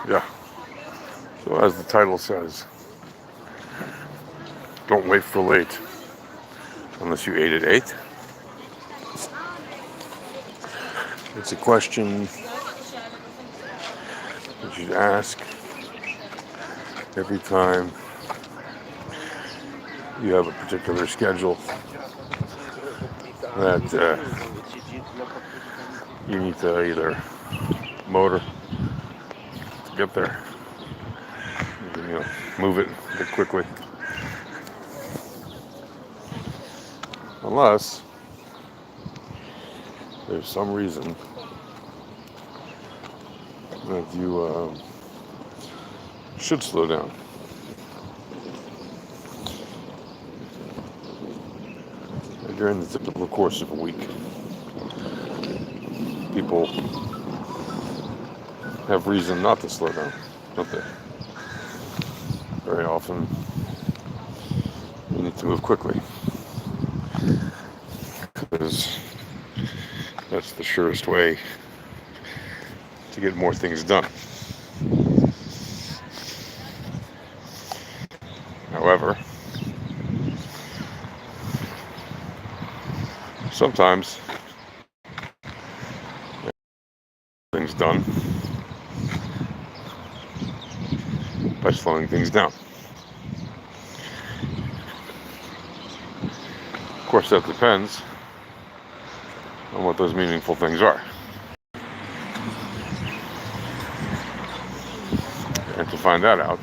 Yeah. So as the title says, don't wait for late unless you ate at 8. It's a question you should ask every time you have a particular schedule that you need to either motor to get there, move it a bit quickly. Unless there's some reason that you should slow down. During the typical course of a week, people have reason not to slow down, don't they? Very often, you need to move quickly because that's the surest way to get more things done. However, sometimes things done by slowing things down. Of course, that depends on what those meaningful things are. And to find that out,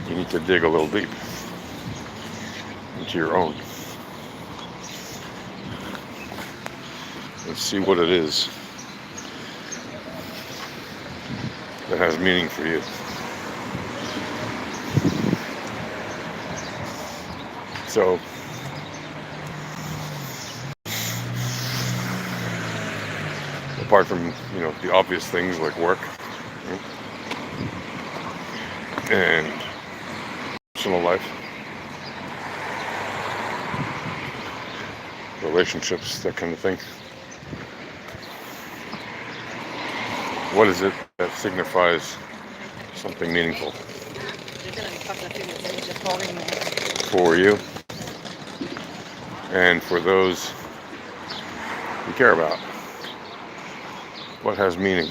you need to dig a little deep into your own and see what it is that has meaning for you. So, apart from, the obvious things like work and personal life, relationships, that kind of thing, what is it that signifies something meaningful for you and for those you care about? What has meaning?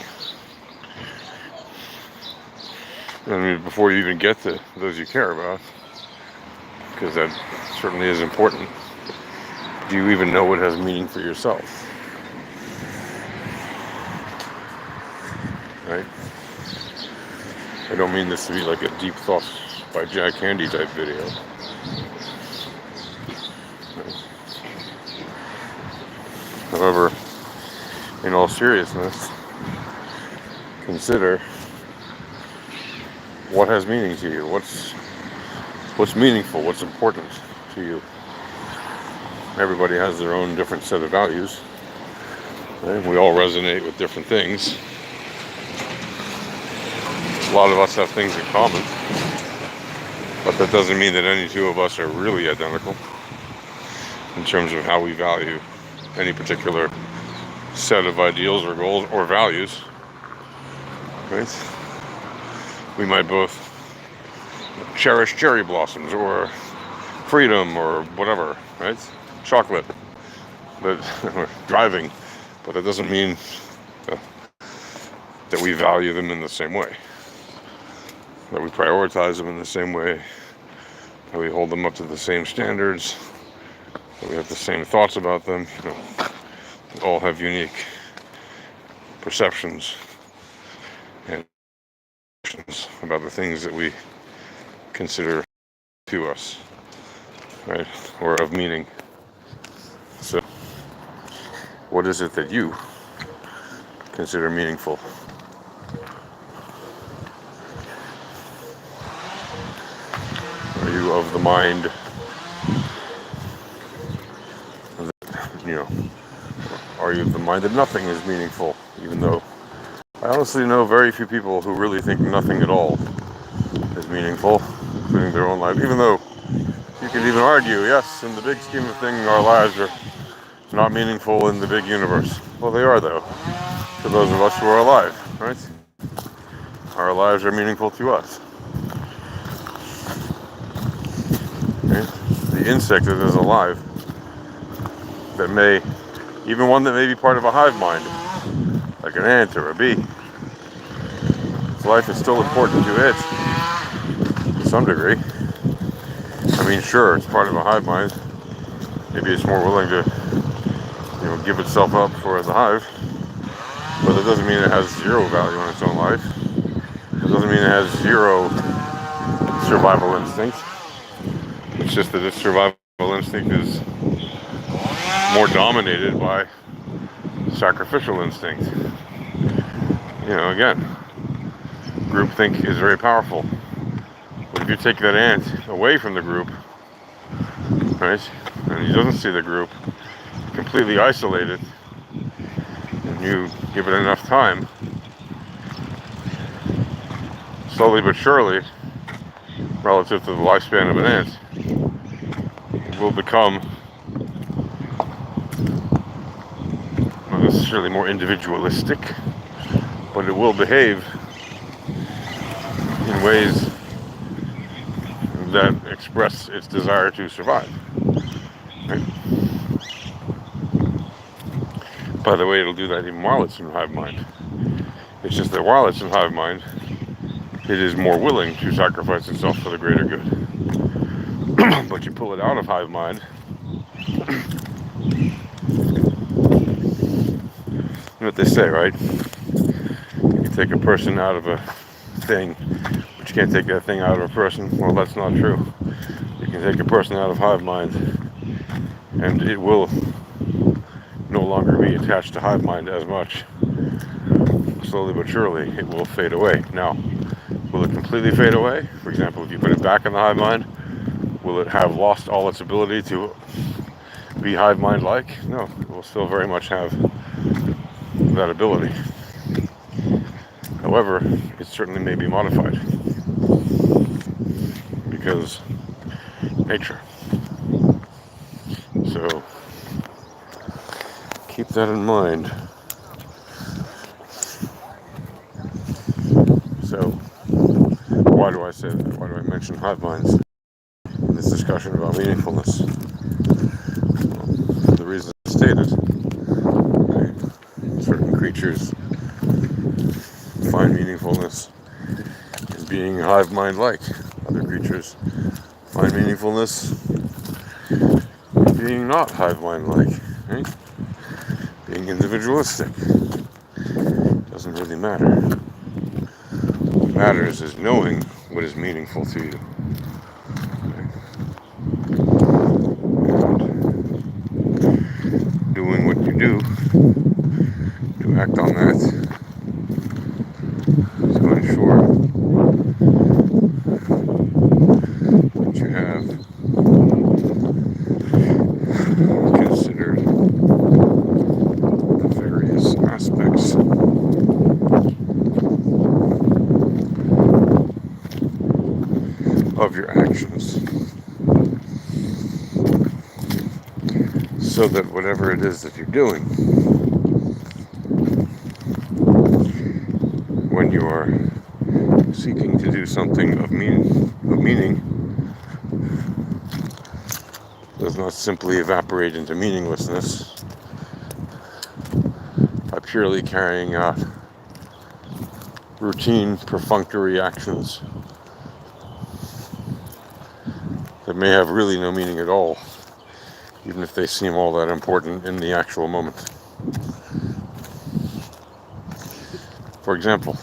I mean, before you even get to those you care about, because that certainly is important, do you even know what has meaning for yourself? Right? I don't mean this to be like a deep thoughts by Jack Handey type video. However, in all seriousness, consider what has meaning to you. What's meaningful? What's important to you? Everybody has their own different set of values. Right? We all resonate with different things. A lot of us have things in common, but that doesn't mean that any two of us are really identical in terms of how we value any particular set of ideals or goals or values. Right? We might both cherish cherry blossoms or freedom or whatever, right? Chocolate, but or driving, but it doesn't mean that we value them in the same way, that we prioritize them in the same way, that we hold them up to the same standards, that we have the same thoughts about them. We all have unique perceptions and about the things that we consider to us, right, or of meaning. So, what is it that you consider meaningful? Are you of the mind that, are you of the mind that nothing is meaningful, even though I honestly know very few people who really think nothing at all is meaningful, including their own life, even though you can even argue, yes, in the big scheme of things, our lives are not meaningful in the big universe. Well, they are, though. to those of us who are alive, right? Our lives are meaningful to us. Okay? The insect that is alive, that may, even one that may be part of a hive mind, like an ant or a bee, its life is still important to it, to some degree. I mean, sure, it's part of a hive mind. Maybe it's more willing to, give itself up for the hive, but it doesn't mean it has zero value in its own life. It doesn't mean it has zero survival instinct. It's just that its survival instinct is more dominated by sacrificial instinct. Again, groupthink is very powerful. But if you take that ant away from the group, right, and he doesn't see the group, completely isolated, and you give it enough time, slowly but surely, relative to the lifespan of an ant, it will become not necessarily more individualistic, but it will behave in ways that express its desire to survive. Right? By the way, it'll do that even while it's in hive mind. It's just that while it's in hive mind, it is more willing to sacrifice itself for the greater good. But you pull it out of hive mind, you know what they say, right? You take a person out of a thing, but you can't take that thing out of a person. Well, that's not true. You can take a person out of hive mind, and it will no longer be attached to hive mind as much. Slowly but surely, it will fade away. Now, will it completely fade away? For example, if you put it back in the hive mind, will it have lost all its ability to be hive mind-like? No, it will still very much have that ability. However, it certainly may be modified because nature. So keep that in mind. So why do I say that? Why do I mention hive minds in this discussion about meaningfulness? Well, for the reasons stated, right? Certain creatures find meaningfulness in being hive mind-like. Other creatures find meaningfulness in being not hive mind-like, right? Being individualistic. Doesn't really matter. What matters is knowing what is meaningful to you. And doing what you do to act on that to ensure that you have considered the various aspects of your actions, so that whatever it is that you're doing, when you are seeking to do something of meaning, does not simply evaporate into meaninglessness by purely carrying out routine, perfunctory actions that may have really no meaning at all, even if they seem all that important in the actual moment. For example,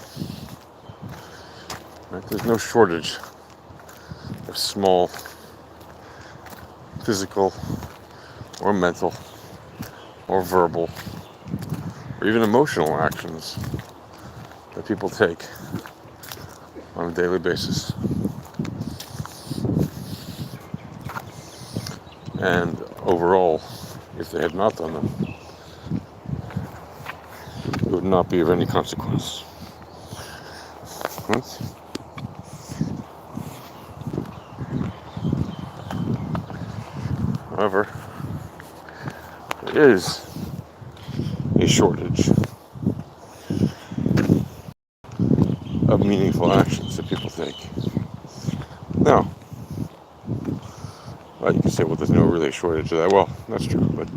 right, there's no shortage of small physical or mental or verbal or even emotional actions that people take on a daily basis. And overall, if they had not done them, it would not be of any consequence. Right? However, there is a shortage meaningful actions that people take. Now, you can say, well, there's no really shortage of that. Well, that's true, but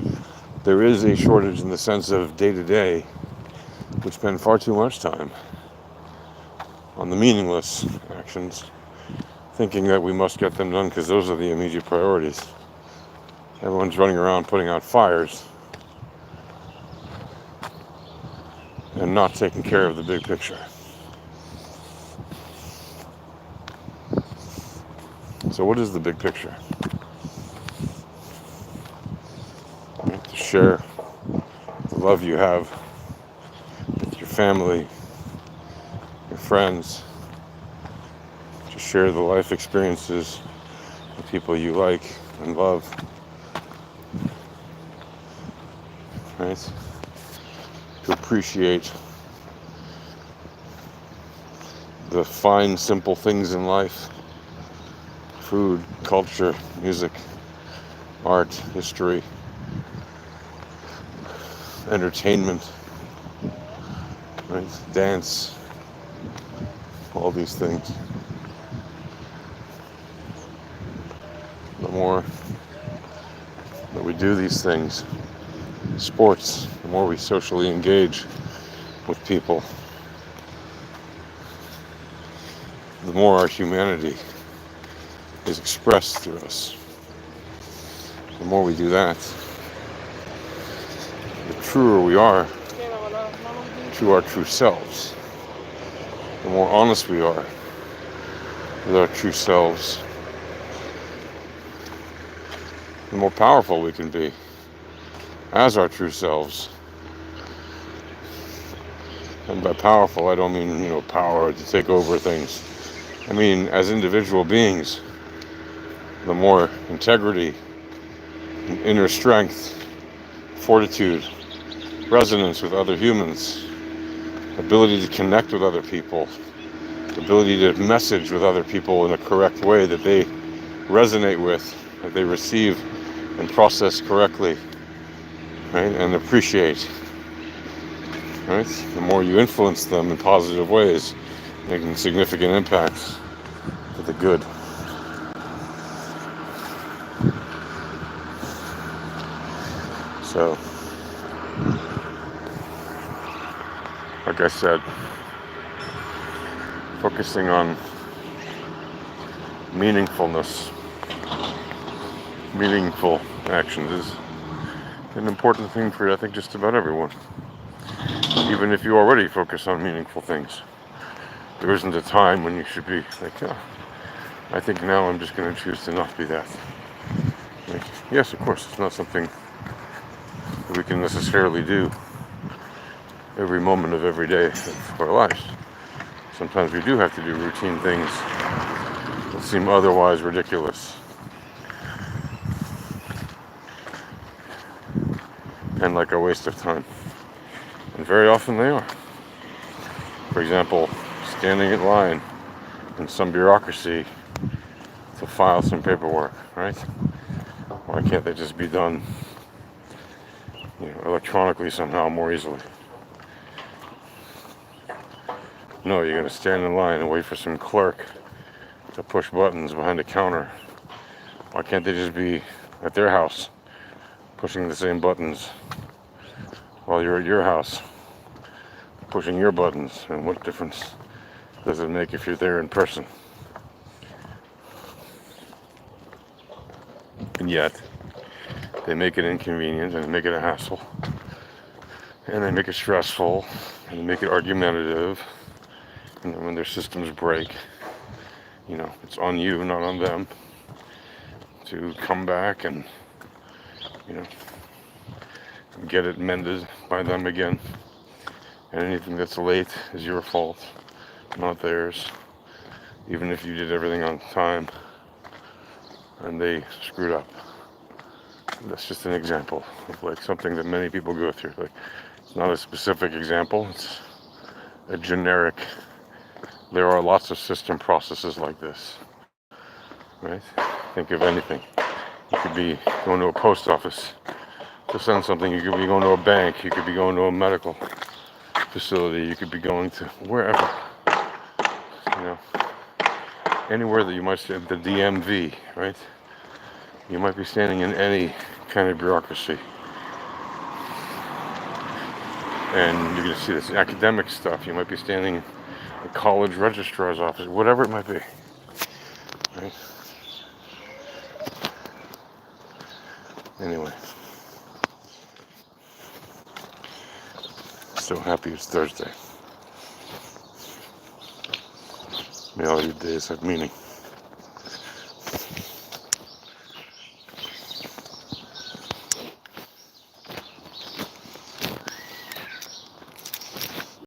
there is a shortage in the sense of day-to-day. We spend far too much time on the meaningless actions, thinking that we must get them done because those are the immediate priorities. Everyone's running around putting out fires and not taking care of the big picture. So what is the big picture? Right? To share the love you have with your family, your friends, to share the life experiences with people you like and love, right? To appreciate the fine, simple things in life: food, culture, music, art, history, entertainment, right? Dance, all these things. The more that we do these things, sports, the more we socially engage with people, the more our humanity is expressed through us. The more we do that, the truer we are to our true selves. The more honest we are with our true selves, the more powerful we can be as our true selves. And by powerful, I don't mean, power to take over things. I mean, as individual beings, the more integrity, inner strength, fortitude, resonance with other humans, ability to connect with other people, ability to message with other people in a correct way that they resonate with, that they receive and process correctly, right, and appreciate, right? The more you influence them in positive ways, making significant impacts for the good. So, like I said, focusing on meaningfulness, meaningful actions is an important thing for, I think, just about everyone. Even if you already focus on meaningful things, there isn't a time when you should be like, I think now I'm just going to choose to not be that. Like, yes, of course, it's not something that we can necessarily do every moment of every day of our lives. Sometimes we do have to do routine things that seem otherwise ridiculous and like a waste of time. And very often they are. For example, standing in line in some bureaucracy to file some paperwork, right? Why can't they just be done, electronically somehow more easily? No, you're going to stand in line and wait for some clerk to push buttons behind a counter. Why can't they just be at their house pushing the same buttons while you're at your house pushing your buttons? And what difference does it make if you're there in person? And yet, they make it inconvenient and they make it a hassle. And they make it stressful and they make it argumentative. And then when their systems break, it's on you, not on them, to come back and, get it mended by them again. And anything that's late is your fault, not theirs. Even if you did everything on time and they screwed up. That's just an example of something that many people go through. It's not a specific example, it's a generic. There are lots of system processes like this, right? Think of anything. You could be going to a post office to send something. You could be going to a bank. You could be going to a medical facility. You could be going to wherever. know, anywhere that you might see, the DMV, right? You might be standing in any kind of bureaucracy. And you're going to see this academic stuff. You might be standing in a college registrar's office, whatever it might be. Right? Anyway. So happy it's Thursday. May all your days have meaning.